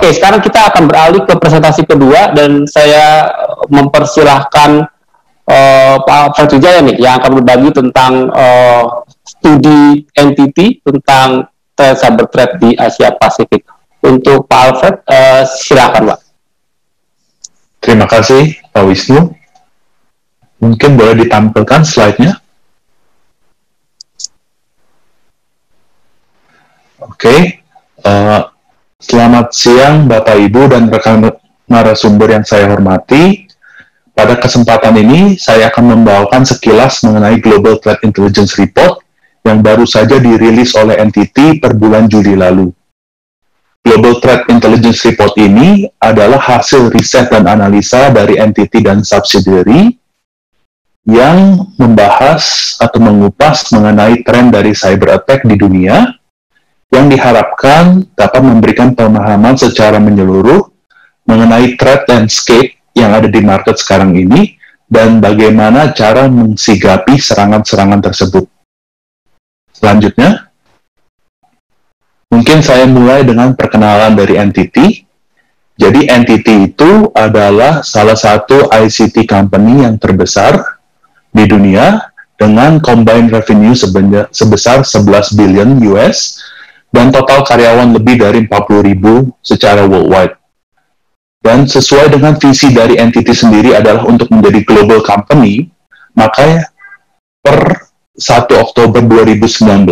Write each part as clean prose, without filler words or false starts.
Oke, sekarang kita akan beralih ke presentasi kedua dan saya mempersilahkan Pak Fredrijaya nih yang akan berbagi tentang studi entity tentang cyber threat di Asia Pasifik. Untuk Pak Alfred, silakan Pak. Terima kasih Pak Wisnu. Mungkin boleh ditampilkan slide-nya. Oke. Selamat siang Bapak Ibu dan rekan narasumber yang saya hormati. Pada kesempatan ini, saya akan membawakan sekilas mengenai Global Threat Intelligence Report yang baru saja dirilis oleh NTT per bulan Juli lalu. Global Threat Intelligence Report ini adalah hasil riset dan analisa dari NTT dan subsidiary yang membahas atau mengupas mengenai tren dari cyber attack di dunia yang diharapkan dapat memberikan pemahaman secara menyeluruh mengenai threat landscape yang ada di market sekarang ini dan bagaimana cara mensikapi serangan-serangan tersebut. Selanjutnya, mungkin saya mulai dengan perkenalan dari NTT. Jadi NTT itu adalah salah satu ICT company yang terbesar di dunia dengan combined revenue sebesar 11 billion US dan total karyawan lebih dari 40.000 secara worldwide. Dan sesuai dengan visi dari NTT sendiri adalah untuk menjadi global company, maka per 1 Oktober 2019,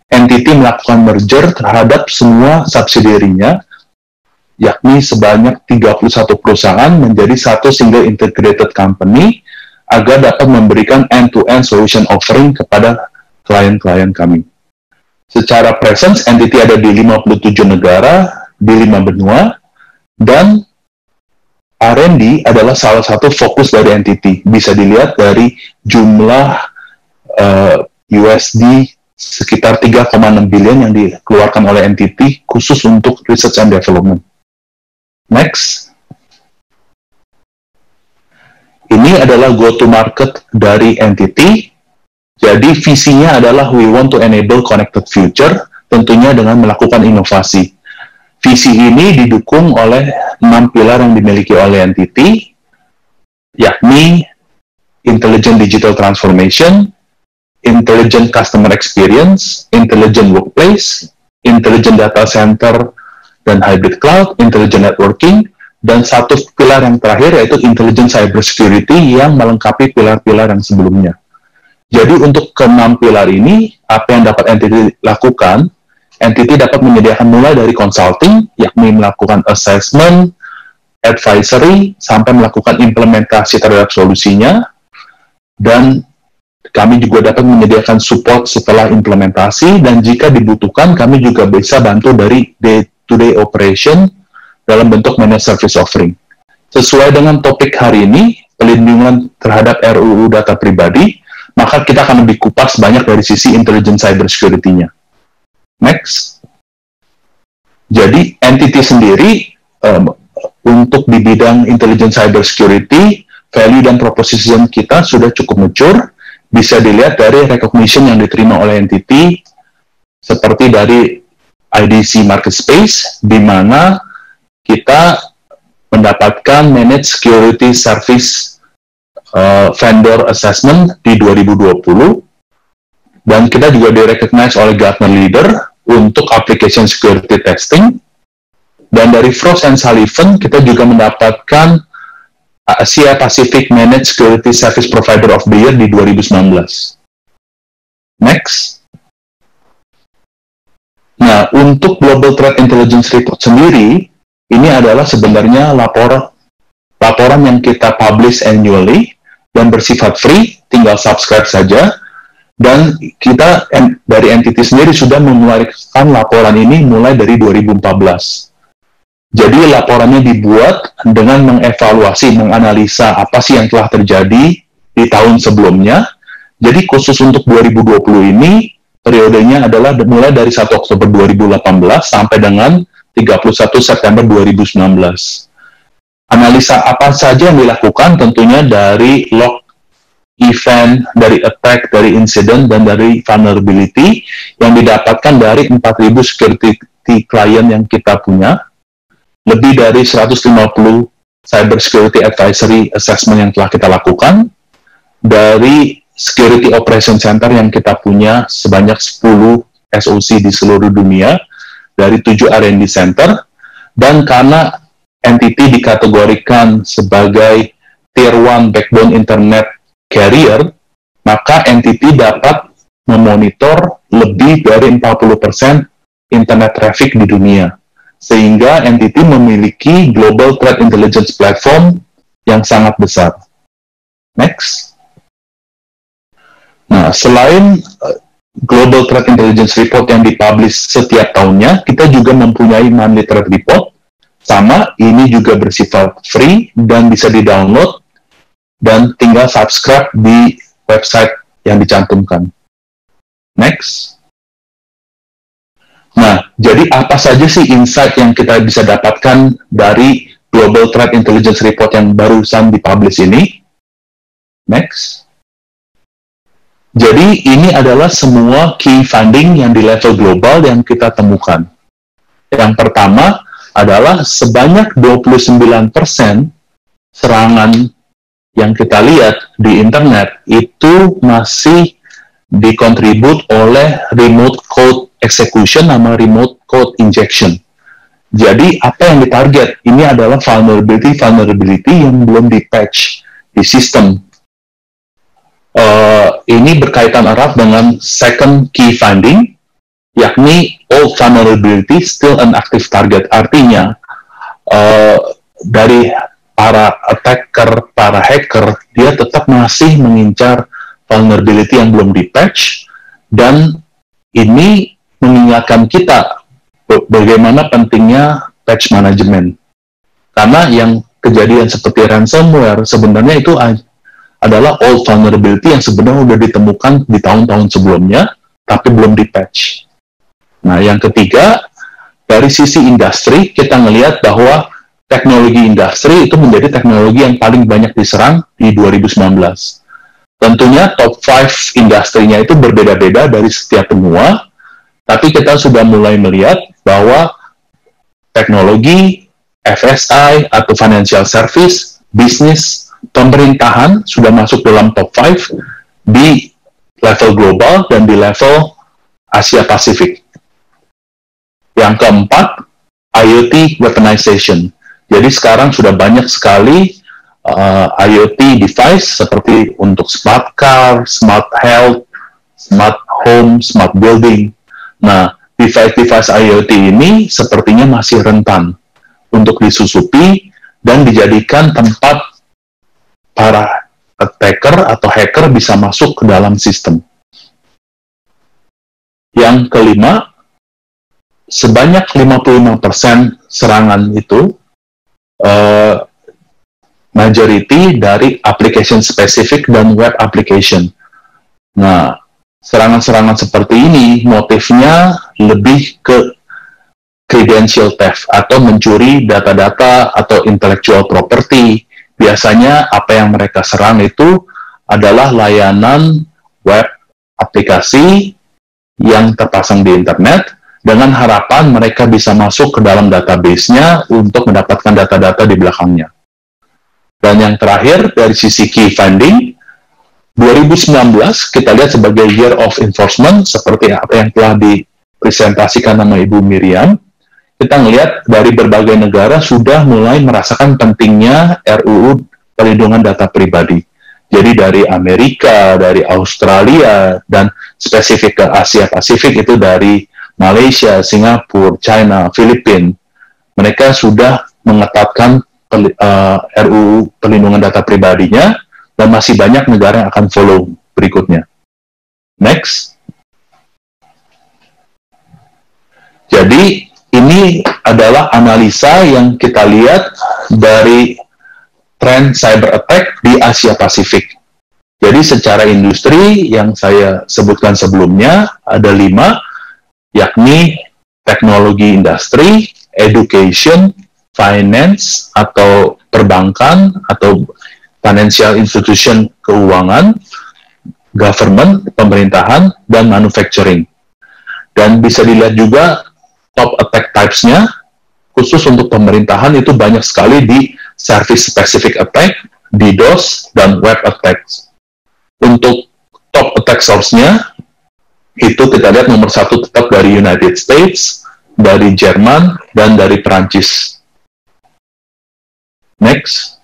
NTT melakukan merger terhadap semua subsidiary-nya, yakni sebanyak 31 perusahaan menjadi satu single integrated company agar dapat memberikan end-to-end solution offering kepada klien-klien kami. Secara presence, NTT ada di 57 negara, di 5 benua, dan R&D adalah salah satu fokus dari NTT. Bisa dilihat dari jumlah USD sekitar 3,6 billion yang dikeluarkan oleh NTT khusus untuk research and development. Next. Ini adalah go-to-market dari NTT. Jadi visinya adalah we want to enable connected future, tentunya dengan melakukan inovasi. Visi ini didukung oleh 6 pilar yang dimiliki oleh NTT, yakni Intelligent Digital Transformation, Intelligent Customer Experience, Intelligent Workplace, Intelligent Data Center dan Hybrid Cloud, Intelligent Networking, dan satu pilar yang terakhir yaitu Intelligent Cybersecurity yang melengkapi pilar-pilar yang sebelumnya. Jadi untuk ke-6 pilar ini, apa yang dapat NTT lakukan? NTT dapat menyediakan mulai dari consulting, yakni melakukan assessment, advisory, sampai melakukan implementasi terhadap solusinya, dan kami juga dapat menyediakan support setelah implementasi, dan jika dibutuhkan, kami juga bisa bantu dari day-to-day operation dalam bentuk managed service offering. Sesuai dengan topik hari ini, pelindungan terhadap RUU data pribadi, maka kita akan lebih kupas banyak dari sisi intelligent cybersecurity-nya. Next. Jadi, NTT sendiri, untuk di bidang intelligent cybersecurity, value dan proposition kita sudah cukup mature, bisa dilihat dari recognition yang diterima oleh NTT, seperti dari IDC Market Space, di mana kita mendapatkan Managed Security Service Vendor Assessment di 2020, dan kita juga di-recognize oleh Gartner Leader untuk Application Security Testing, dan dari Frost & Sullivan kita juga mendapatkan Asia Pacific Managed Security Service Provider of the Year di 2019. Next. Nah, untuk Global Threat Intelligence Report sendiri, ini adalah sebenarnya laporan yang kita publish annually, dan bersifat free, tinggal subscribe saja, dan kita dari NTT sendiri sudah mengeluarkan laporan ini mulai dari 2014. Jadi laporannya dibuat dengan mengevaluasi, menganalisa apa sih yang telah terjadi di tahun sebelumnya. Jadi khusus untuk 2020 ini, periodenya adalah mulai dari 1 Oktober 2018 sampai dengan 31 September 2019. Analisa apa saja yang dilakukan tentunya dari log event, dari attack, dari incident, dan dari vulnerability yang didapatkan dari 4.000 security client yang kita punya. lebih dari 150 cyber security advisory assessment yang telah kita lakukan, dari security operation center yang kita punya sebanyak 10 SOC di seluruh dunia, dari 7 R&D center, dan karena entity dikategorikan sebagai Tier 1 backbone internet carrier, maka entity dapat memonitor lebih dari 40% internet traffic di dunia. Sehingga entity memiliki global threat intelligence platform yang sangat besar. Next. Nah, selain global threat intelligence report yang dipublish setiap tahunnya, kita juga mempunyai monthly threat report. Sama, ini juga bersifat free dan bisa di-download dan tinggal subscribe di website yang dicantumkan. Next. Nah, jadi apa saja sih insight yang kita bisa dapatkan dari Global Threat Intelligence Report yang barusan dipublish ini? Next. Jadi, ini adalah semua key finding yang di level global yang kita temukan. Yang pertama adalah sebanyak 29% serangan yang kita lihat di internet itu masih dikontribut oleh remote code execution sama remote code injection. Jadi apa yang ditarget? Ini adalah vulnerability yang belum di-patch di sistem. Ini berkaitan erat dengan second key finding, yakni all vulnerability still an active target. Artinya dari para attacker, para hacker, dia tetap masih mengincar vulnerability yang belum di-patch, dan ini mengingatkan kita bagaimana pentingnya patch management. Karena yang kejadian seperti ransomware sebenarnya itu adalah old vulnerability yang sebenarnya sudah ditemukan di tahun-tahun sebelumnya, tapi belum di-patch. Nah, yang ketiga, dari sisi industri, kita melihat bahwa teknologi industri itu menjadi teknologi yang paling banyak diserang di 2019. Tentunya top 5 industrinya itu berbeda-beda dari setiap benua, tapi kita sudah mulai melihat bahwa teknologi, FSI, atau financial service, bisnis, pemerintahan sudah masuk dalam top 5 di level global dan di level Asia Pasifik. Yang keempat, IoT weaponization. Jadi sekarang sudah banyak sekali IoT device seperti untuk smart car, smart health, smart home, smart building. Nah, device-device IoT ini sepertinya masih rentan untuk disusupi dan dijadikan tempat para attacker atau hacker bisa masuk ke dalam sistem. Yang kelima, sebanyak 55% serangan itu majority dari application spesifik dan web application. Nah, serangan-serangan seperti ini motifnya lebih ke credential theft atau mencuri data-data atau intellectual property. Biasanya apa yang mereka serang itu adalah layanan web aplikasi yang terpasang di internet dengan harapan mereka bisa masuk ke dalam database-nya untuk mendapatkan data-data di belakangnya. Dan yang terakhir, dari sisi key finding, 2019 kita lihat sebagai year of enforcement, seperti apa yang telah dipresentasikan nama Ibu Miriam. Kita melihat dari berbagai negara sudah mulai merasakan pentingnya RUU Perlindungan Data Pribadi. Jadi dari Amerika, dari Australia, dan spesifik ke Asia Pasifik itu dari Malaysia, Singapura, China, Filipina. Mereka sudah mengetatkan RUU Perlindungan Data Pribadinya, dan masih banyak negara yang akan follow berikutnya. Next. Jadi, ini adalah analisa yang kita lihat dari tren cyber attack di Asia Pasifik. Jadi, secara industri yang saya sebutkan sebelumnya, ada 5, yakni teknologi industri, education, finance atau perbankan atau financial institution keuangan, government, pemerintahan, dan manufacturing. Dan bisa dilihat juga top attack types-nya, khusus untuk pemerintahan itu banyak sekali di service specific attack, DDoS, dan web attacks. Untuk top attack source-nya, itu kita lihat nomor 1 tetap dari United States, dari Jerman, dan dari Perancis. Next.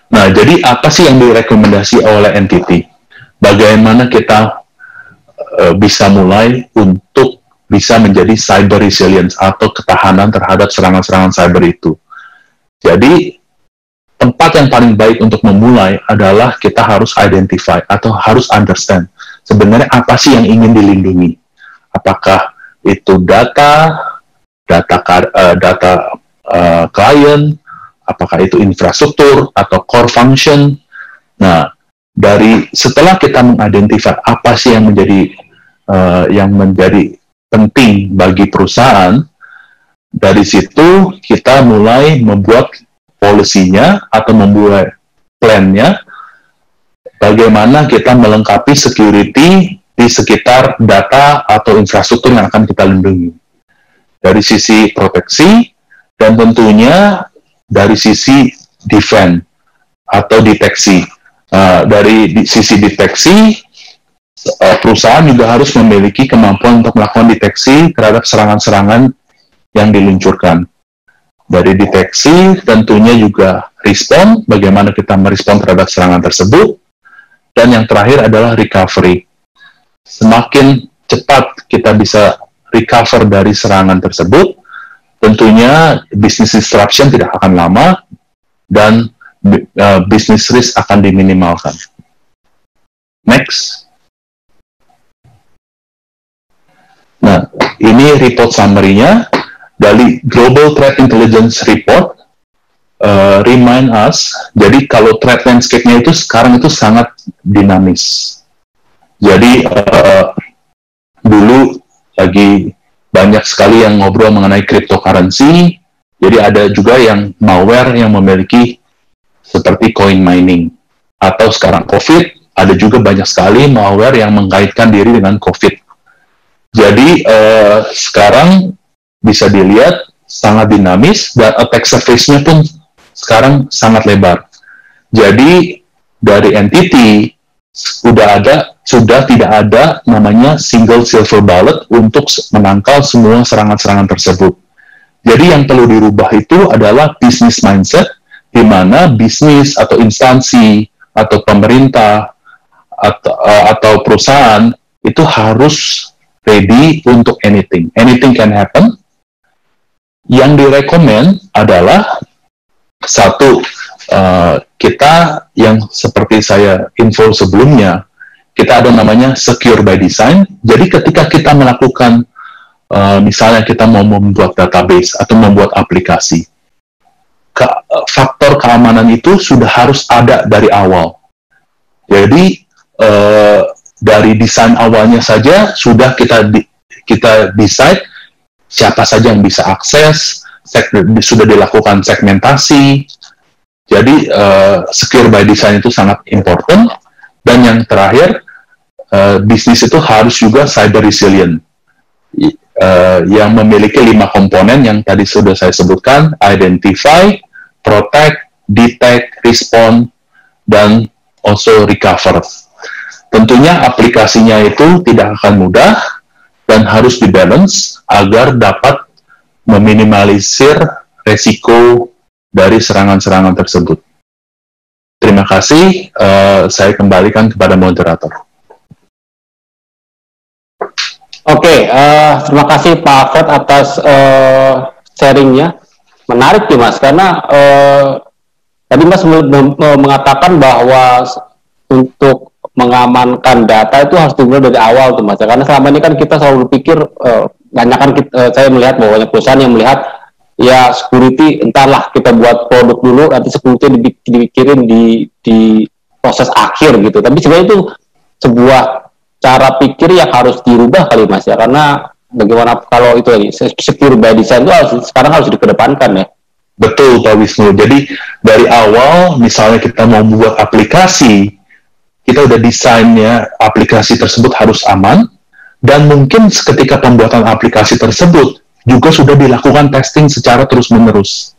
Nah, jadi apa sih yang direkomendasi oleh NTT? Bagaimana kita bisa mulai untuk bisa menjadi cyber resilience atau ketahanan terhadap serangan-serangan cyber itu. Jadi, tempat yang paling baik untuk memulai adalah kita harus identify atau harus understand sebenarnya apa sih yang ingin dilindungi. Apakah itu data klien, apakah itu infrastruktur atau core function. Nah, setelah kita mengidentify apa sih yang menjadi penting bagi perusahaan, dari situ kita mulai membuat polisinya atau membuat plan-nya, bagaimana kita melengkapi security di sekitar data atau infrastruktur yang akan kita lindungi. Dari sisi proteksi, dan tentunya dari sisi defense atau deteksi. Dari sisi deteksi, perusahaan juga harus memiliki kemampuan untuk melakukan deteksi terhadap serangan-serangan yang diluncurkan. Dari deteksi, tentunya juga respon, bagaimana kita merespon terhadap serangan tersebut. Dan yang terakhir adalah recovery. Semakin cepat kita bisa recover dari serangan tersebut, tentunya business disruption tidak akan lama, dan business risk akan diminimalkan. Next. Nah, ini report summary-nya dari Global Threat Intelligence Report. Remind us, jadi kalau threat landscape-nya itu sekarang itu sangat dinamis. Jadi dulu lagi banyak sekali yang ngobrol mengenai cryptocurrency, jadi ada juga yang malware yang memiliki seperti coin mining. Atau sekarang COVID, ada juga banyak sekali malware yang mengaitkan diri dengan COVID. Jadi sekarang bisa dilihat sangat dinamis dan attack surface-nya pun sekarang sangat lebar. Jadi dari entity sudah tidak ada namanya single silver bullet untuk menangkal semua serangan-serangan tersebut. Jadi yang perlu dirubah itu adalah business mindset, di mana bisnis atau instansi atau pemerintah atau perusahaan itu harus ready untuk anything. Anything can happen. Yang direkomend adalah satu, kita yang seperti saya info sebelumnya, kita ada namanya secure by design. Jadi ketika kita melakukan, misalnya kita mau membuat database atau membuat aplikasi, faktor keamanan itu sudah harus ada dari awal. Jadi dari desain awalnya saja sudah kita decide siapa saja yang bisa akses, sudah dilakukan segmentasi. Jadi secure by design itu sangat important. Dan yang terakhir, bisnis itu harus juga cyber resilient, yang memiliki 5 komponen yang tadi sudah saya sebutkan: identify, protect, detect, respond, dan also recover. Tentunya aplikasinya itu tidak akan mudah dan harus dibalance agar dapat meminimalisir resiko dari serangan-serangan tersebut. Terima kasih, saya kembalikan kepada moderator. Oke, terima kasih Pak Fred atas sharingnya. Menarik nih Mas, karena tadi Mas mengatakan bahwa untuk mengamankan data itu harus dimulai dari awal tuh Mas. Karena selama ini kan kita selalu berpikir, saya melihat bahwa banyak perusahaan yang melihat ya security, entahlah kita buat produk dulu, nanti security dipikirin di proses akhir gitu. Tapi sebenarnya itu sebuah cara pikir yang harus dirubah kali Mas ya, karena bagaimana kalau itu lagi secure by design itu sekarang harus dikedepankan ya. Betul Pak Wisnu. Jadi dari awal misalnya kita mau membuat aplikasi, kita udah desainnya aplikasi tersebut harus aman, dan mungkin ketika pembuatan aplikasi tersebut juga sudah dilakukan testing secara terus-menerus.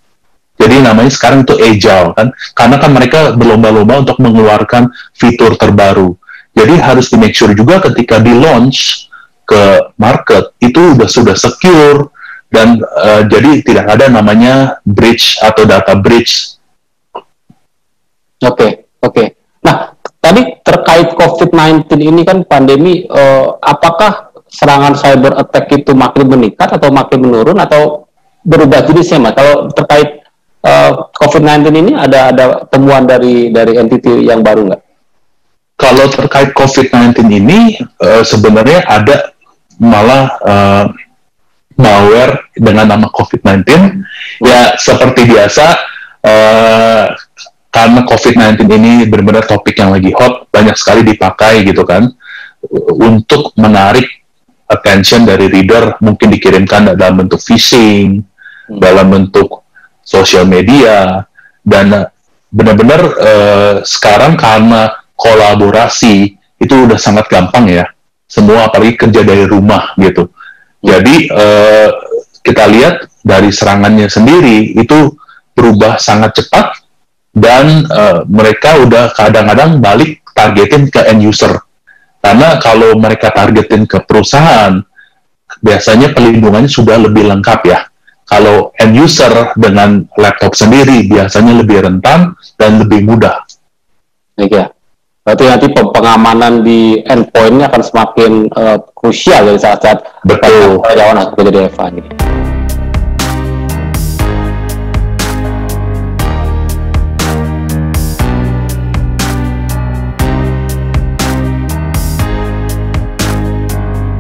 Jadi namanya sekarang itu agile kan, karena kan mereka berlomba-lomba untuk mengeluarkan fitur terbaru. Jadi harus di make sure juga ketika di launch ke market itu sudah secure dan jadi tidak ada namanya breach atau data breach. Oke. Nah, tadi terkait COVID-19 ini kan pandemi, apakah serangan cyber attack itu makin meningkat atau makin menurun atau berubah jenisnya, Mas? Kalau terkait COVID-19 ini ada temuan dari entity yang baru nggak? Kalau terkait COVID-19 ini sebenarnya ada malah malware dengan nama COVID-19. Ya seperti biasa, karena COVID-19 ini benar-benar topik yang lagi hot, banyak sekali dipakai gitu kan, untuk menarik attention dari reader, mungkin dikirimkan dalam bentuk phishing, dalam bentuk sosial media, dan benar-benar sekarang karena kolaborasi itu udah sangat gampang ya, semua apalagi kerja dari rumah gitu. Jadi kita lihat dari serangannya sendiri itu berubah sangat cepat dan mereka udah kadang-kadang balik targetin ke end user. Karena kalau mereka targetin ke perusahaan, biasanya pelindungannya sudah lebih lengkap ya. Kalau end user dengan laptop sendiri biasanya lebih rentan dan lebih mudah. Ya. Berarti nanti pengamanan di endpoint-nya akan semakin krusial dari saat-saat betul karyawan harus bekerja di Eva.